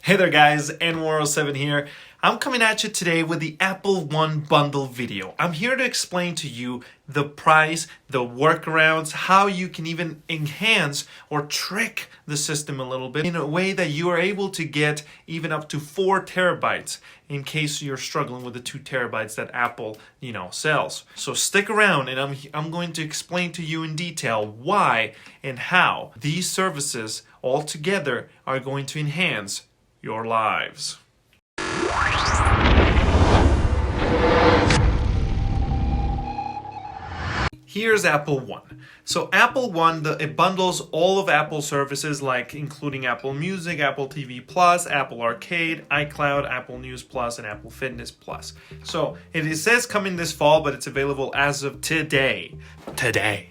Hey there guys, N107 here. I'm coming at you today with the Apple One bundle video. I'm here to explain to you the price, the workarounds, how you can even enhance or trick the system a little bit in a way that you are able to get even up to 4 terabytes in case you're struggling with the 2 terabytes that Apple, sells. So stick around and I'm going to explain to you in detail why and how these services all together are going to enhance your lives. Here's Apple One. So Apple One, it bundles all of Apple services like including Apple Music, Apple TV Plus, Apple Arcade, iCloud, Apple News Plus, and Apple Fitness Plus. So it says coming this fall, but it's available as of today.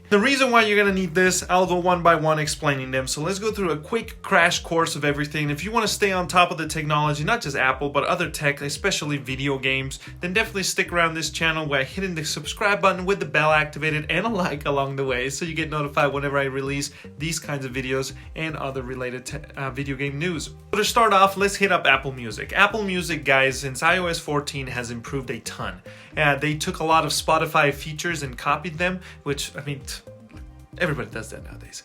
The reason why you're going to need this, I'll go one by one explaining them. So let's go through a quick crash course of everything. If you want to stay on top of the technology, not just Apple, but other tech, especially video games, then definitely stick around this channel by hitting the subscribe button with the bell activated and a like along the way so you get notified whenever I release these kinds of videos and other related video game news. So to start off, let's hit up Apple Music. Apple Music, guys, since iOS 14 has improved a ton. They took a lot of Spotify features and copied them, which, everybody does that nowadays.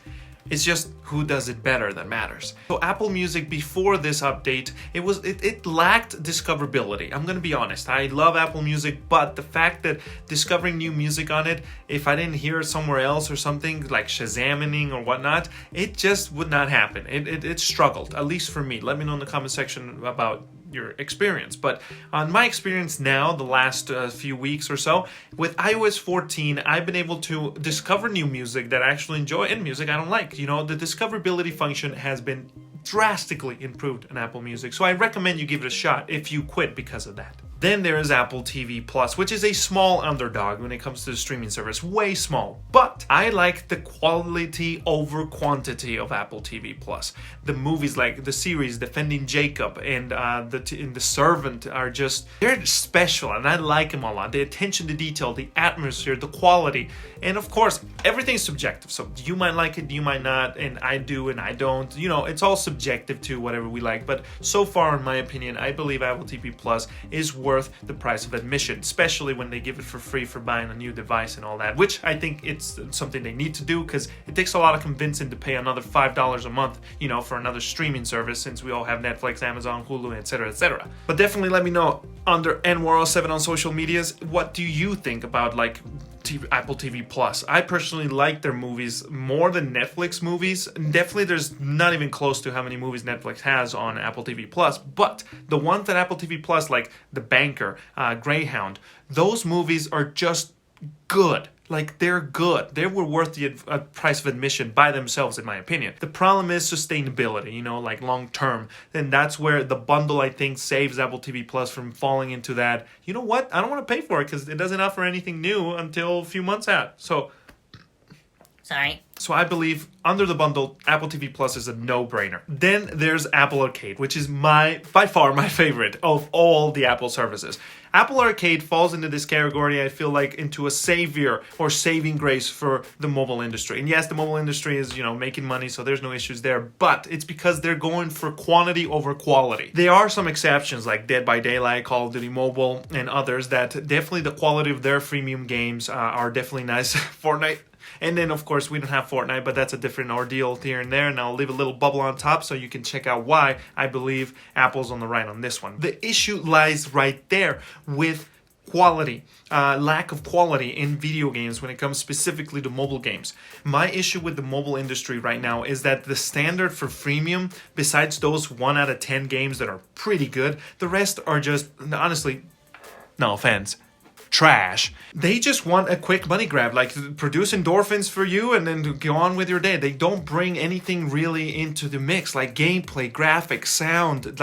It's just who does it better that matters. So Apple Music, before this update, it lacked discoverability. I'm gonna be honest. I love Apple Music, but the fact that discovering new music on it, if I didn't hear it somewhere else or something like Shazamming or whatnot, it just would not happen. It struggled, at least for me. Let me know in the comment section about your experience. But on my experience now, the last few weeks or so, with iOS 14, I've been able to discover new music that I actually enjoy and music I don't like. The discoverability function has been drastically improved in Apple Music. So I recommend you give it a shot if you quit because of that. Then there is Apple TV Plus, which is a small underdog when it comes to the streaming service, way small. But I like the quality over quantity of Apple TV Plus. The movies like the series Defending Jacob and The Servant are they're special and I like them a lot. The attention to detail, the atmosphere, the quality, and of course, everything's subjective. So you might like it, you might not, and I do and I don't. It's all subjective to whatever we like. But so far, in my opinion, I believe Apple TV Plus is worth the price of admission, especially when they give it for free for buying a new device and all that, which I think it's something they need to do because it takes a lot of convincing to pay another $5 a month, for another streaming service since we all have Netflix, Amazon, Hulu, etc., etc. But definitely let me know under N107 on social medias, what do you think about Apple TV Plus? I personally like their movies more than Netflix movies. Definitely there's not even close to how many movies Netflix has on Apple TV Plus, but the ones that Apple TV Plus, like The Banker, Greyhound, those movies are just good. They're good. They were worth the price of admission by themselves, in my opinion. The problem is sustainability, long term. And that's where the bundle, I think, saves Apple TV Plus from falling into that, you know what, I don't want to pay for it because it doesn't offer anything new until a few months out. So I believe under the bundle, Apple TV Plus is a no-brainer. Then there's Apple Arcade, which is by far my favorite of all the Apple services. Apple Arcade falls into this category, I feel like, into a savior or saving grace for the mobile industry. And yes, the mobile industry is, making money, so there's no issues there. But it's because they're going for quantity over quality. There are some exceptions like Dead by Daylight, Call of Duty Mobile, and others that definitely the quality of their freemium games are definitely nice. Fortnite. And then, of course, we don't have Fortnite, but that's a different ordeal here and there. And I'll leave a little bubble on top so you can check out why I believe Apple's on the right on this one. The issue lies right there with quality, lack of quality in video games when it comes specifically to mobile games. My issue with the mobile industry right now is that the standard for freemium, besides those 1 out of 10 games that are pretty good, the rest are just, honestly, no offense, trash. They just want a quick money grab, produce endorphins for you and then go on with your day. They don't bring anything really into the mix, like gameplay, graphics, sound,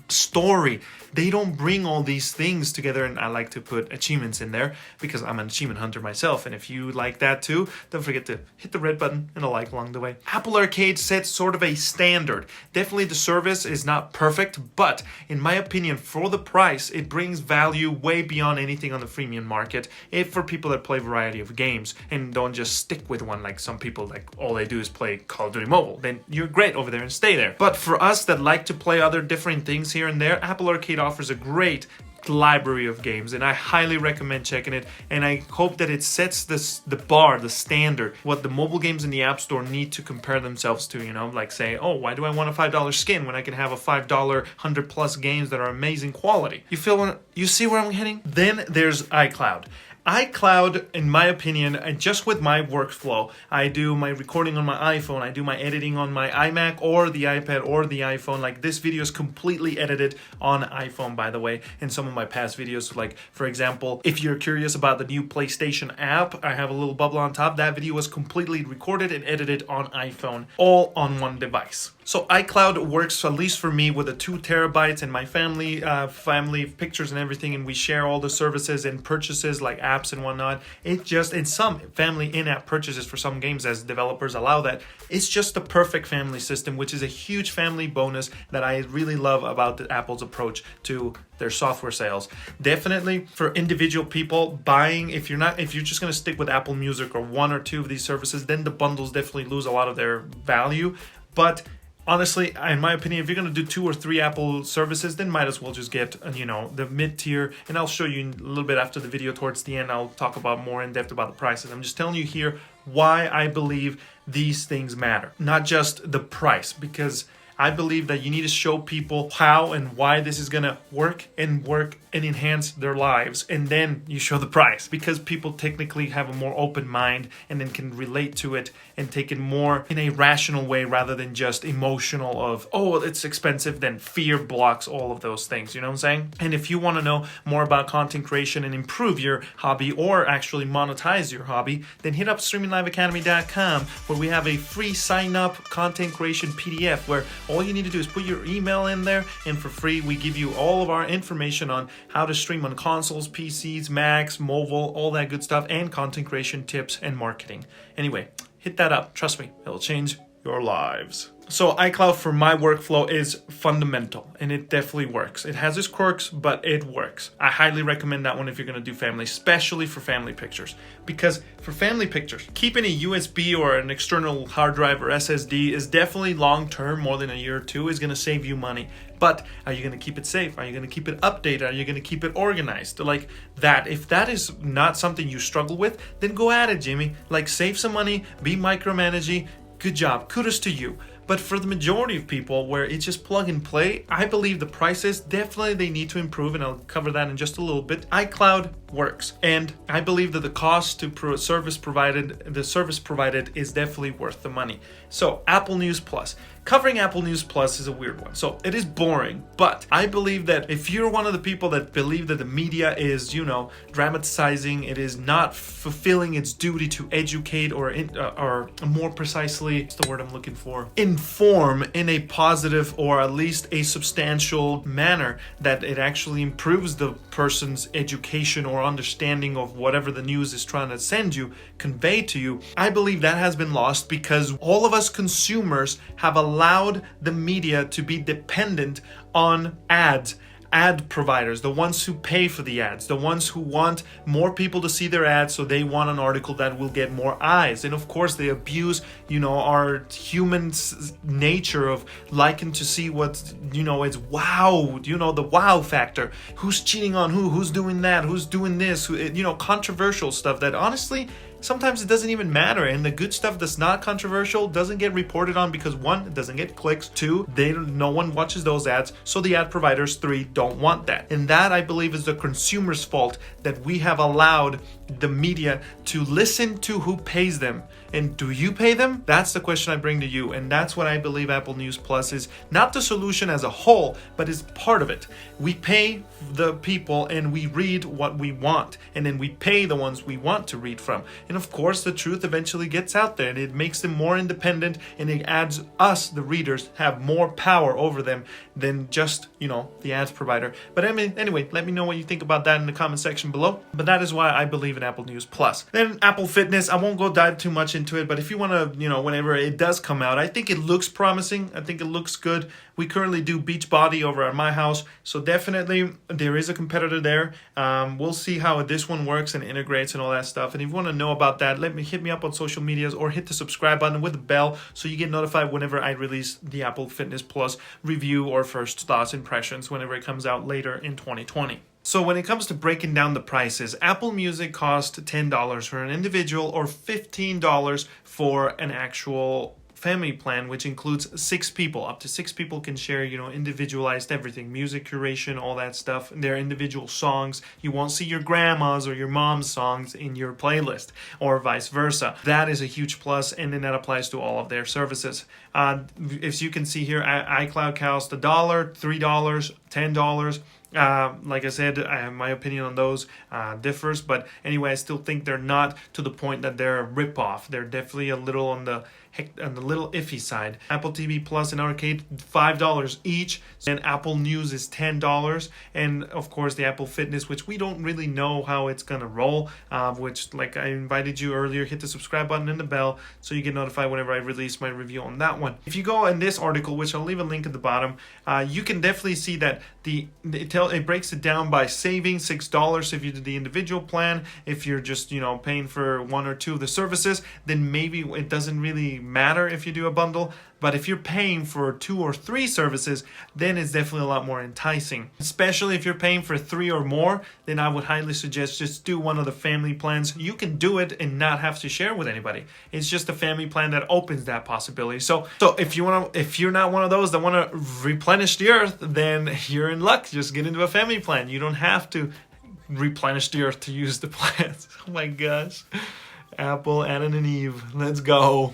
story. They don't bring all these things together, and I like to put achievements in there because I'm an achievement hunter myself, and if you like that too, don't forget to hit the red button and a like along the way. Apple Arcade sets sort of a standard. Definitely the service is not perfect, but in my opinion, for the price, it brings value way beyond anything on the freemium market if for people that play a variety of games and don't just stick with one like some people, like all they do is play Call of Duty Mobile. Then you're great over there and stay there. But for us that like to play other different things here and there, Apple Arcade offers a great library of games, and I highly recommend checking it, and I hope that it sets the bar, the standard, what the mobile games in the App Store need to compare themselves to, like say, oh, why do I want a $5 skin when I can have a $5 100 plus games that are amazing quality? You see where I'm heading? Then there's iCloud. iCloud, in my opinion, and just with my workflow, I do my recording on my iPhone, I do my editing on my iMac or the iPad or the iPhone. Like this video is completely edited on iPhone, by the way, and some of my past videos, like for example, if you're curious about the new PlayStation app, I have a little bubble on top. That video was completely recorded and edited on iPhone, all on one device. So iCloud works, at least for me, with the 2 terabytes and my family pictures and everything, and we share all the services and purchases like apps and whatnot. And some family in-app purchases for some games, as developers allow that. It's just the perfect family system, which is a huge family bonus that I really love about Apple's approach to their software sales. Definitely for individual people buying, if you're just going to stick with Apple Music or 1 or 2 of these services, then the bundles definitely lose a lot of their value. But honestly, in my opinion, if you're going to do 2 or 3 Apple services, then might as well just get, the mid-tier. And I'll show you a little bit after the video towards the end. I'll talk about more in depth about the prices. I'm just telling you here why I believe these things matter, not just the price, because I believe that you need to show people how and why this is going to work and enhance their lives. And then you show the price, because people technically have a more open mind and then can relate to it and take it more in a rational way rather than just emotional of, oh, it's expensive. Then fear blocks all of those things. You know what I'm saying? And if you want to know more about content creation and improve your hobby or actually monetize your hobby, then hit up streamingliveacademy.com, where we have a free sign up content creation PDF where all you need to do is put your email in there, and for free we give you all of our information on how to stream on consoles, PCs, Macs, mobile, all that good stuff, and content creation tips and marketing. Anyway, hit that up. Trust me, it'll change your lives. So iCloud for my workflow is fundamental, and it definitely works. It has its quirks, but it works. I highly recommend that one if you're going to do family, especially for family pictures. Because for family pictures, keeping a USB or an external hard drive or SSD is definitely long-term, more than a year or 2, is going to save you money. But are you going to keep it safe? Are you going to keep it updated? Are you going to keep it organized? Like that. If that is not something you struggle with, then go at it, Jimmy. Like save some money, be micromanaging. Good job. Kudos to you. But for the majority of people where it's just plug and play, I believe the prices definitely they need to improve, and I'll cover that in just a little bit. iCloud works, and I believe that the cost to service provided is definitely worth the money. So Apple News Plus. Covering Apple News Plus is a weird one. So it is boring, but I believe that if you're one of the people that believe that the media is, dramatizing, it is not fulfilling its duty to educate or more precisely, what's the word I'm looking for? Inform in a positive or at least a substantial manner, that it actually improves the person's education or understanding of whatever the news is trying to convey to you. I believe that has been lost because all of us consumers have allowed the media to be dependent on ad providers, the ones who pay for the ads, the ones who want more people to see their ads, so they want an article that will get more eyes. And of course they abuse, our human nature of liking to see what, it's wow, the wow factor. Who's cheating on who's doing that, who's doing this, controversial stuff that honestly, sometimes it doesn't even matter, and the good stuff that's not controversial doesn't get reported on because 1, it doesn't get clicks, 2, no one watches those ads, so the ad providers, 3, don't want that. And that, I believe, is the consumer's fault, that we have allowed the media to listen to who pays them. And do you pay them? That's the question I bring to you, and that's what I believe Apple News Plus is. Not the solution as a whole, but is part of it. We pay the people and we read what we want, and then we pay the ones we want to read from. And of course, the truth eventually gets out there, and it makes them more independent, and it adds us, the readers, have more power over them than just, the ads provider. But anyway, let me know what you think about that in the comment section below. But that is why I believe in Apple News Plus. Then Apple Fitness, I won't go dive too much into into it, but if you want to, whenever it does come out, I think it looks promising. I think it looks good. We currently do Beachbody over at my house, so definitely there is a competitor there. We'll see how this one works and integrates and all that stuff. And if you want to know about that, hit me up on social medias or hit the subscribe button with the bell so you get notified whenever I release the Apple Fitness Plus review or first thoughts, impressions, whenever it comes out later in 2020. So when it comes to breaking down the prices, Apple Music costs $10 for an individual or $15 for an actual family plan, which includes 6 people. Up to 6 people can share, individualized everything, music curation, all that stuff, their individual songs. You won't see your grandma's or your mom's songs in your playlist or vice versa. That is a huge plus, and then that applies to all of their services. As you can see here, iCloud costs $1, $3, $10. Like I said, my opinion on those differs, but anyway, I still think they're not to the point that they're a rip-off. They're definitely a little on the little iffy side. Apple TV Plus and Arcade, $5 each, and Apple News is $10, and of course the Apple Fitness, which we don't really know how it's gonna roll, which, like I invited you earlier, hit the subscribe button and the bell so you get notified whenever I release my review on that one. If you go in this article, which I'll leave a link at the bottom, you can definitely see that it breaks it down by saving $6 if you did the individual plan. If you're just paying for 1 or 2 of the services, then maybe it doesn't really matter if you do a bundle. But if you're paying for 2 or 3 services, then it's definitely a lot more enticing. Especially if you're paying for 3 or more, then I would highly suggest just do one of the family plans. You can do it and not have to share with anybody. It's just a family plan that opens that possibility. So if you're not one of those that want to replenish the earth, then you're in luck. Just get into a family plan. You don't have to replenish the earth to use the plans. Oh my gosh. Apple, Adam and Eve. Let's go.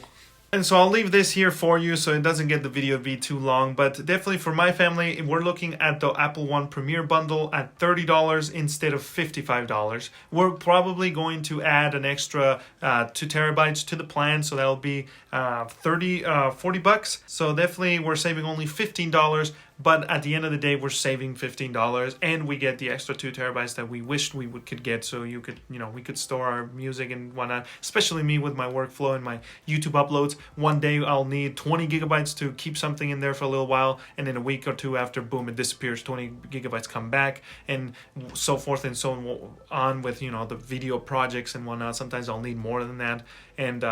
And so I'll leave this here for you so it doesn't get the video be too long, but definitely for my family, we're looking at the Apple One Premier Bundle at $30 instead of $55. We're probably going to add an extra 2 terabytes to the plan, so that'll be $40. So definitely we're saving only $15, but at the end of the day, we're saving $15, and we get the extra 2 terabytes that we wished we could get, so we could store our music and whatnot, especially me with my workflow and my YouTube uploads. One day I'll need 20 gigabytes to keep something in there for a little while, and then a week or 2 after, boom, it disappears, 20 gigabytes come back, and so forth and so on with, the video projects and whatnot. Sometimes I'll need more than that. And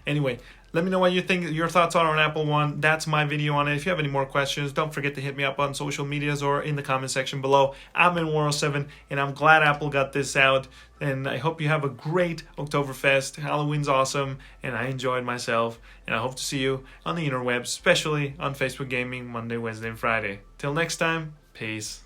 anyway, let me know what you think, your thoughts are on Apple One. That's my video on it. If you have any more questions, don't forget to hit me up on social medias or in the comment section below. I'm in War 07, and I'm glad Apple got this out. And I hope you have a great Oktoberfest. Halloween's awesome, and I enjoyed myself. And I hope to see you on the interwebs, especially on Facebook Gaming, Monday, Wednesday, and Friday. Till next time, peace.